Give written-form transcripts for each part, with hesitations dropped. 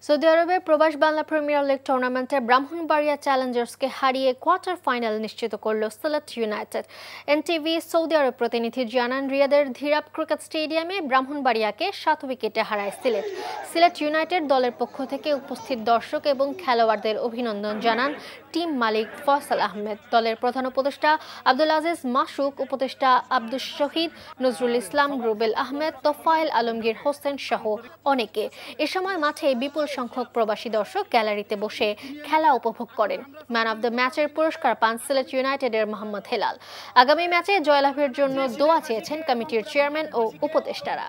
Saudi আরবের প্রবাস Bangla premier league টুর্নামেন্টে ব্রাহ্মণবাড়িয়া চ্যালেঞ্জার্সকে হারিয়ে কোয়ার্টার ফাইনাল নিশ্চিত করল সিলেট ইউনাইটেড। এনটিভি সৌদি আরব প্রতিনিধি জানান, রিয়াদের ধীরাব ক্রিকেট স্টেডিয়ামে ব্রাহ্মণবাড়িয়াকে 7 উইকেটে হারায় সিলেট। সিলেট ইউনাইটেড দলের পক্ষ থেকে উপস্থিত দর্শক এবং খেলোয়াড়দের অভিনন্দন জানান টিম মালিক ফয়সাল আহমেদ, দলের প্রধান উপদেষ্টা আব্দুল আজিজ মাসুক, উপদেষ্টা আব্দুস শহীদ, নজরুল ইসলাম, রুবেল আহমেদ, তোফায়েল আলমগীর হোসেন সহ অনেকে। এ সময় মাঠে বিপুল সংখ্যক প্রবাসী দর্শক গ্যালারিতে বসে খেলা উপভোগ করেন। ম্যান অব দ্য ম্যাচের পুরস্কার পান সিলেট ইউনাইটেডের মোহাম্মদ হেলাল। আগামী ম্যাচে জয়লাভের জন্য দোয়া চেয়েছেন কমিটির চেয়ারম্যান ও উপদেষ্টারা।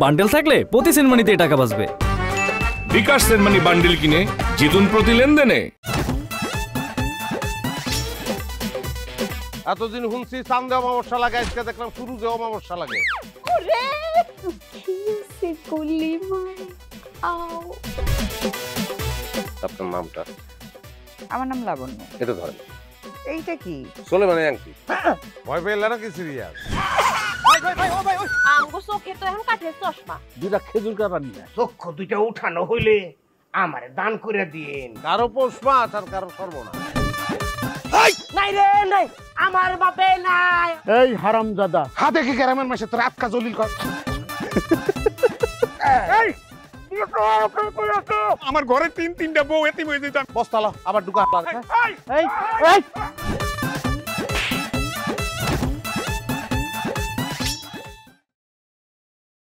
বান্ডেল থাকলে প্রতি সেনমানিতে টাকা বাঁচবে। বিকাশ সেনমানি বান্ডেল কিনে জিতুন প্রতি লেনদেনে। এতদিন শুনছি চান্দে অমাবস্যা লাগে, আজকে দেখলাম সূর্যে অমাবস্যা লাগে। আপনার নামটা? আমার নাম লাবণ্য। এটা ধরেন। এইটা কি? সোলেমানি আংটি। ভয় পেলে নাকি সিরিয়াস? আমগো চোখে তো এখন কাঠের চশমা। দুইটা খেজুর কাটা নিয়ে চক্ষু দুইটা উঠানো হইলে আমারে দান করে দিন। কারো পৌষ মাস আর কারো সর্বনাশ। নাই রে নাই, আমার বাপে নাই। এই হারামজাদা, হাতে কি গ্রামের মাসে তোর আটকা জলিল কর। আমার ঘরে তিনটা বউ এতিম হয়ে যেতাম। বস্তালো আবার ঢুকা। এই এই